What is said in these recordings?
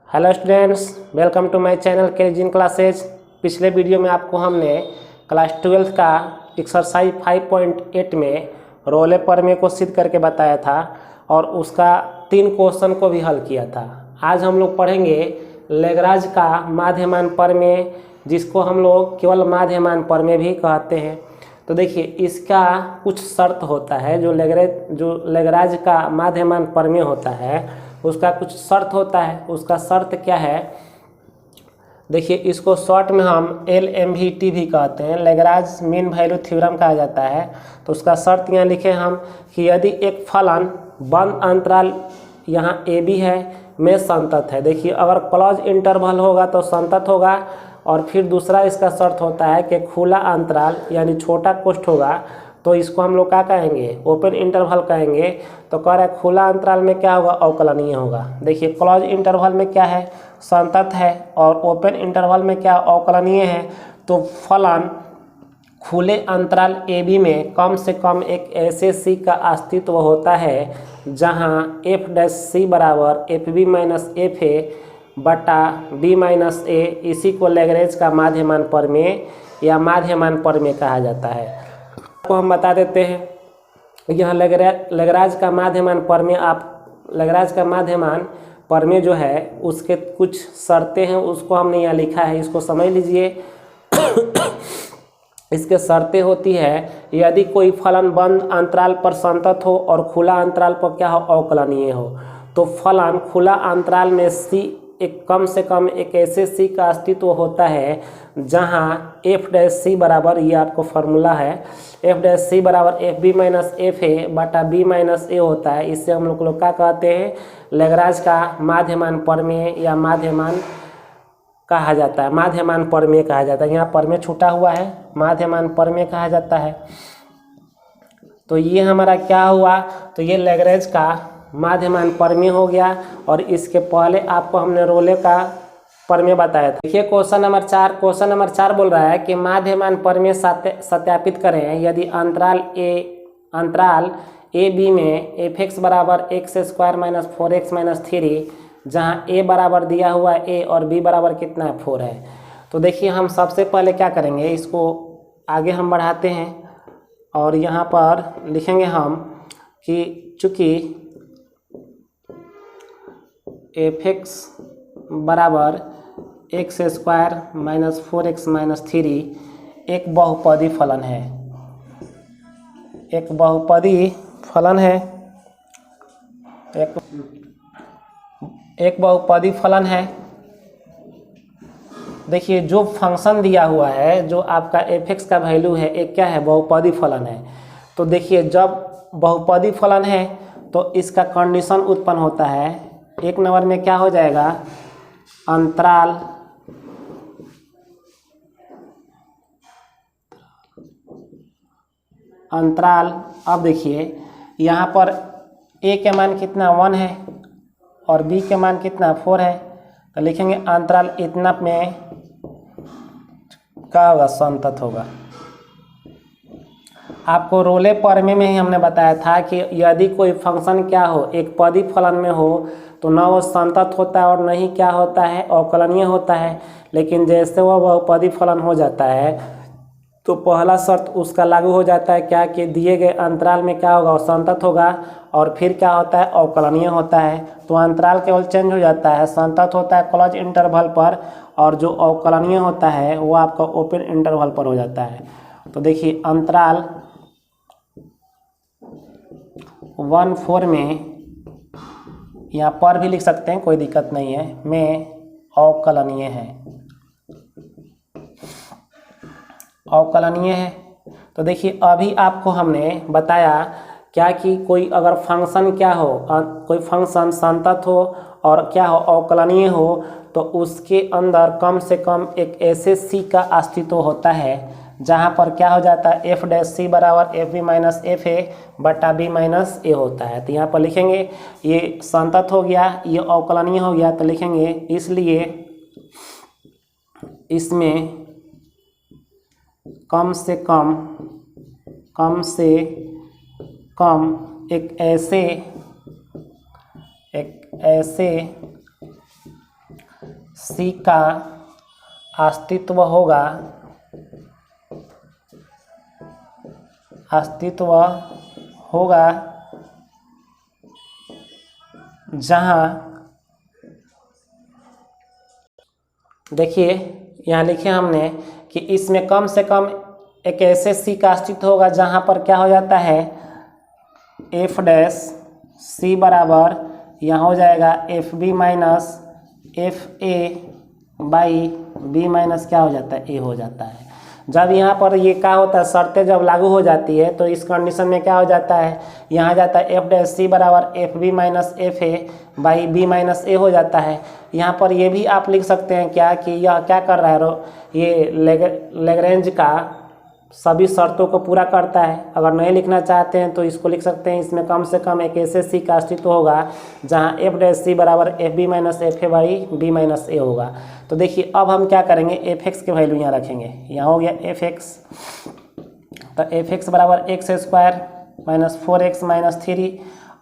Hello students, welcome to my channel केजिन classes. पिछले video में आपको हमने क्लास 12 का एक्सरसाइज 5.8 में रोले प्रमेय को सिद्ध करके बताया था और उसका 3 क्वेश्चन को भी हल किया था। आज हम लोग पढ़ेंगे लैग्रांज का माध्यमान प्रमेय, जिसको हम लोग केवल माध्यमान प्रमेय भी कहते हैं। तो देखिए, इसका कुछ शर्त होता है। जो लैग्रांज का माध्यमान प्रमेय होता है उसका कुछ शर्त होता है। उसका शर्त क्या है? देखिए, इसको शॉर्ट में हम LMVT भी कहते हैं, लैग्रांज मीन वैल्यू थ्योरम कहा जाता है। तो उसका शर्त यहाँ लिखे हम कि यदि एक फलन बंद अंतराल यहाँ AB है में संतत है। देखिए, अगर क्लोज इंटरवल होगा तो संतत होगा। और फिर दूसरा इसका शर्त होता है कि खुला अंतराल यानी छोटा कोष्ठ होगा तो इसको हम लोग क्या कहेंगे? ओपन इंटरवल कहेंगे। तो कह रहा है खुला अंतराल में क्या होगा? अवकलनीय होगा। देखिए, क्लोज इंटरवल में क्या है? संतत है। और ओपन इंटरवल में क्या? अवकलनीय है। तो फलन खुले अंतराल AB में कम से कम एक ऐसे C का अस्तित्व होता है जहां F' बराबर FB माइनस FA बटा B माइनस A, इसी को लैग्रेंज का माध्यमान प्रमेय या माध्यमान प्रमेय कहा जाता है। आपको हम बता देते हैं, यहाँ लैग्रांज का माध्यमान प्रमेय जो है उसके कुछ शर्तें हैं, उसको हमने यहाँ लिखा है, इसको समझ लीजिए। इसके शर्तें होती है, यदि कोई फलन बंद अंतराल पर संतत हो और खुला अंतराल पर क्या हो? अवकलनीय हो। तो फलन खुला अंतराल में C एक कम से कम एक ऐसे C का अस्तित्व होता है जहां F' बराबर, ये आपको फार्मूला है, F' बराबर FB माइनस FA बटा B माइनस A होता है। इससे हम लोग क्या कहते हैं? लैग्रांज का माध्यमान प्रमेय या माध्यमान कहा जाता है, माध्यमान प्रमेय कहा जाता है। यहाँ प्रमेय छूटा हुआ है, माध्यमान प्रमेय कहा जाता है। तो ये हमारा क्या हुआ? तो ये लैग्रांज का माध्यमान प्रमेय हो गया। और इसके पहले आपको हमने रोले का प्रमेय बताया था। देखिए, क्वेश्चन नंबर 4 बोल रहा है कि माध्यमान प्रमेय सत्यापित करें यदि अंतराल AB में fx बराबर x² माइनस 4x माइनस 3, जहाँ A बराबर दिया हुआ है A और B बराबर कितना है? 4 है। तो देखिए, हम सबसे पहले क्या करेंगे, इसको आगे हम बढ़ाते हैं और यहाँ पर लिखेंगे हम कि चूँकि fx बराबर x² माइनस 4x माइनस 3 एक बहुपदी फलन है, एक बहुपदी फलन है, एक बहुपदी फलन है। देखिए, जो फंक्शन दिया हुआ है, जो आपका fx का वैल्यू है, एक क्या है? बहुपदी फलन है। तो देखिए, जब बहुपदी फलन है तो इसका कंडीशन उत्पन्न होता है। एक नंबर में क्या हो जाएगा? अंतराल। अब देखिए, यहाँ पर A के मान कितना? 1 है और B के मान कितना? 4 है। तो लिखेंगे अंतराल इतना में क्या होगा? संतत होगा। आपको रोले प्रमेय में ही हमने बताया था कि यदि कोई फंक्शन क्या हो, एक पदी फलन में हो, तो न वो संतत होता है और न ही क्या होता है? अवकलनीय होता है। लेकिन जैसे वह बहुपदी फलन हो जाता है तो पहला शर्त उसका लागू हो जाता है, क्या कि दिए गए अंतराल में क्या होगा? संतत होगा। और फिर क्या होता है? अवकलनीय होता है। तो अंतराल केवल चेंज हो जाता है, संतत होता है क्लोज इंटरवल पर, और जो अवकलनीय होता है वो आपका ओपन इंटरवल पर हो जाता है। तो देखिए, अंतराल 1-4 में, यहाँ पर भी लिख सकते हैं, कोई दिक्कत नहीं है, में अवकलनीय है, अवकलनीय है। तो देखिए, अभी आपको हमने बताया क्या कि कोई अगर फंक्शन क्या हो, कोई फंक्शन संतत हो और क्या हो? अवकलनीय हो, तो उसके अंदर कम से कम एक ऐसे C का अस्तित्व होता है जहाँ पर क्या हो जाता है? F' बराबर FB माइनस FA बटा B माइनस A होता है। तो यहाँ पर लिखेंगे ये संतत हो गया, ये अवकलनीय हो गया। तो लिखेंगे इसलिए इसमें कम से कम एक ऐसे सी का अस्तित्व होगा जहाँ, देखिए यहाँ लिखे हमने कि इसमें कम से कम एक ऐसे सी का अस्तित्व होगा जहाँ पर क्या हो जाता है, एफ डैश सी बराबर यहाँ हो जाएगा f b minus f a by b minus क्या हो जाता है, ए हो जाता है। जब यहाँ पर ये क्या होता है, शर्तें जब लागू हो जाती है तो इस कंडीशन में क्या हो जाता है, यहाँ जाता है एफ डैश सी बराबर f b minus f a by b minus a हो जाता है। यहाँ पर ये भी आप लिख सकते हैं क्या कि यह क्या कर रहा है, ये लैग्रेंज का सभी शर्तों को पूरा करता है। अगर नहीं लिखना चाहते हैं तो इसको लिख सकते हैं, इसमें कम से कम एक ऐसे सी का अस्तित्व होगा जहाँ एफ डैश सी बराबर f b minus f a by b minus a होगा। तो देखिए अब हम क्या करेंगे, एफ एक्स के वैल्यू यहाँ रखेंगे। यहाँ हो गया एफ एक्स, तो एफ एक्स बराबर x square minus 4x minus 3।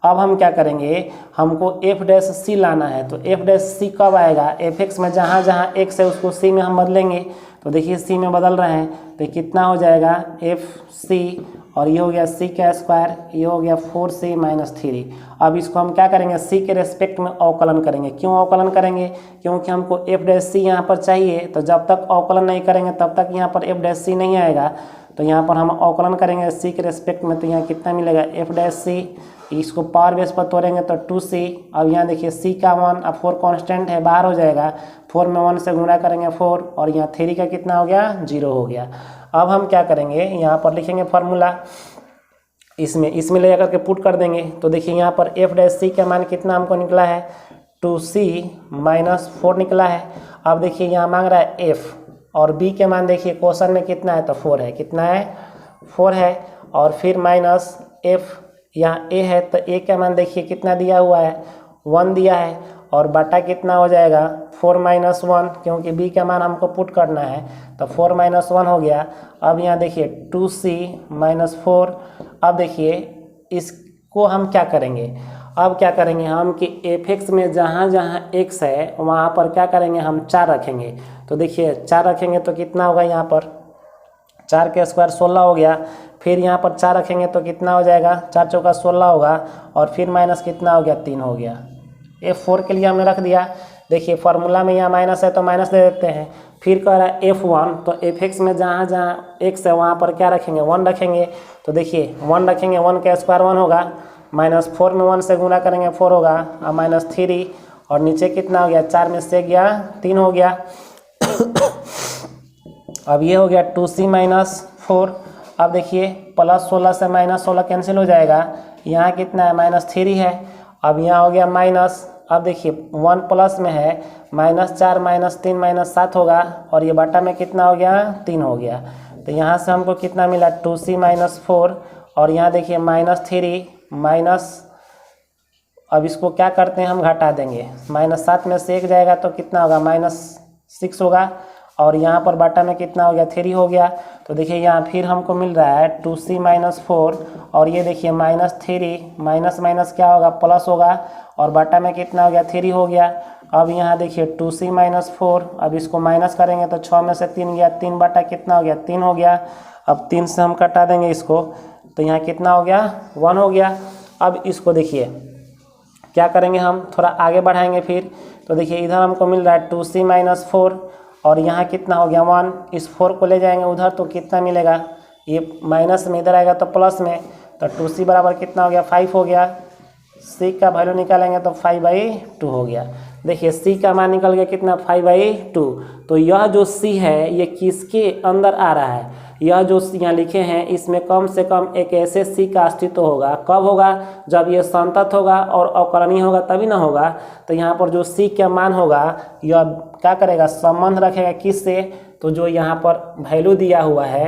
अब हम क्या करेंगे, हमको एफ डैश सी लाना है। तो एफ डैश सी कब आएगा, एफ एक्स में जहाँ जहाँ एक्स है उसको सी में हम बदलेंगे। तो देखिए सी में बदल रहे हैं तो कितना हो जाएगा एफ सी, और ये हो गया सी का स्क्वायर, ये हो गया 4c माइनस 3। अब इसको हम क्या करेंगे, सी के रेस्पेक्ट में अवकलन करेंगे। क्यों अवकलन करेंगे, क्योंकि हमको एफ डैश सी यहाँ पर चाहिए। तो जब तक अवकलन नहीं करेंगे तब तक यहाँ पर एफ डैश सी नहीं आएगा। तो यहाँ पर हम अवकलन करेंगे सी के रेस्पेक्ट में, तो यहाँ कितना मिलेगा एफ डैश सी, इसको पावर बेस पर तोड़ेंगे तो 2c। अब यहाँ देखिए c का 1, अब 4 कांस्टेंट है बाहर हो जाएगा, 4 में 1 से गुणा करेंगे 4, और यहाँ 3 का कितना हो गया 0 हो गया। अब हम क्या करेंगे, यहाँ पर लिखेंगे फार्मूला, इसमें ले जाकर के पुट कर देंगे। तो देखिए यहाँ पर एफ डैश सी का मान कितना हमको निकला है 2c माइनस 4 निकला है। अब देखिए यहाँ मांग रहा है f, और b के मान देखिए क्वेश्चन में कितना है तो 4 है, कितना है 4 है, और फिर माइनस f, यहाँ a है तो a का मान देखिए कितना दिया हुआ है 1 दिया है, और बटा कितना हो जाएगा 4 माइनस 1, क्योंकि b का मान हमको पुट करना है तो 4 माइनस 1 हो गया। अब यहाँ देखिए 2c माइनस 4। अब देखिए इसको हम क्या करेंगे, अब क्या करेंगे हम कि एफ एक्स में जहाँ जहाँ x है वहाँ पर क्या करेंगे हम 4 रखेंगे। तो देखिए 4 रखेंगे तो कितना होगा, यहाँ पर 4 के स्क्वायर 16 हो गया, फिर यहाँ पर 4 रखेंगे तो कितना हो जाएगा 4 चौका 16 होगा, और फिर माइनस कितना हो गया 3 हो गया। F4 के लिए हमने रख दिया। देखिए फार्मूला में यहाँ माइनस है तो माइनस दे देते हैं। फिर कह रहा है F1, तो एफ एक्स में जहाँ जहाँ x है वहाँ पर क्या रखेंगे 1 रखेंगे। तो देखिए 1 रखेंगे, 1 का स्क्वायर 1 होगा, माइनस 4 में 1 से गुणा करेंगे 4 होगा, और माइनस 3, और नीचे कितना हो गया 4 में से गया 3 हो गया। अब ये हो गया 2c माइनस 4। अब देखिए प्लस 16 से माइनस 16 कैंसिल हो जाएगा, यहाँ कितना है माइनस 3 है। अब यहाँ हो गया माइनस, अब देखिए 1 प्लस में है माइनस 4 माइनस 3 माइनस 7 होगा, और ये बटा में कितना हो गया 3 हो गया। तो यहाँ से हमको कितना मिला 2c माइनस 4, और यहाँ देखिए माइनस 3 माइनस, अब इसको क्या करते हैं हम घटा देंगे, माइनस 7 में से 1 जाएगा तो कितना होगा माइनस 6 होगा, और यहाँ पर बटा में कितना हो गया 3 हो गया। तो देखिए यहाँ फिर हमको मिल रहा है 2c माइनस 4, और ये देखिए माइनस 3 माइनस माइनस क्या होगा प्लस होगा, और बटा में कितना हो गया 3 हो गया। अब यहाँ देखिए 2c माइनस 4, अब इसको माइनस करेंगे तो 6 में से 3 गया, 3 बटा कितना हो गया 3 हो गया। अब 3 से हम कटा देंगे इसको, तो यहाँ कितना हो गया 1 हो गया। अब इसको देखिए क्या करेंगे हम, थोड़ा आगे बढ़ाएंगे फिर। तो देखिए इधर हमको मिल रहा है 2c माइनस 4, और यहाँ कितना हो गया 1, इस 4 को ले जाएंगे उधर तो कितना मिलेगा, ये माइनस में इधर आएगा तो प्लस में, तो 2c बराबर कितना हो गया 5 हो गया। c का वैल्यू निकालेंगे तो 5/2 हो गया। देखिए c का मान निकल गया कितना 5/2। तो यह जो c है ये किसके अंदर आ रहा है, यह जो यहाँ लिखे हैं इसमें कम से कम एक ऐसे c का अस्तित्व होगा। कब होगा, जब ये संतत होगा और अवकलनीय होगा तभी ना होगा। तो यहाँ पर जो c का मान होगा यह क्या करेगा, संबंध रखेगा किससे, तो जो यहाँ पर वैल्यू दिया हुआ है,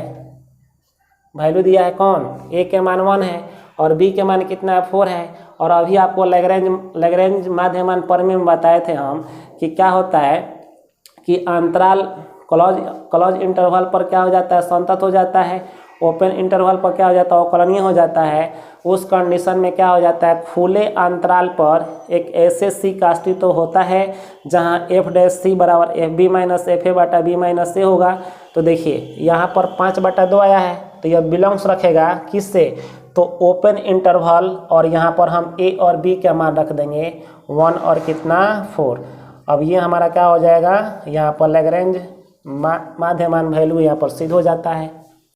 वैल्यू दिया है कौन, a के मान 1 है और b के मान कितना है 4 है। और अभी आपको लैग्रेंज माध्यमान प्रमेय में बताए थे हम कि क्या होता है कि अंतराल क्लोज इंटरवल पर क्या हो जाता है संतत हो जाता है, ओपन इंटरवल पर क्या हो जाता है, अवकलनीय हो जाता है। उस कंडीशन में क्या हो जाता है, खुले अंतराल पर एक ऐसे सी का अस्तित्व होता है जहां एफ डैश सी बराबर f b minus f a बटा बी माइनस ए होगा। तो देखिए यहाँ पर 5/2 आया है, तो यह बिलोंग्स रखेगा किससे, तो ओपन इंटरवल, और यहाँ पर हम ए और बी का मान रख देंगे 1 और कितना 4। अब ये हमारा क्या हो जाएगा, यहाँ पर लैग्रेंज माध्यमान वैल्यू यहाँ पर सिद्ध हो जाता है।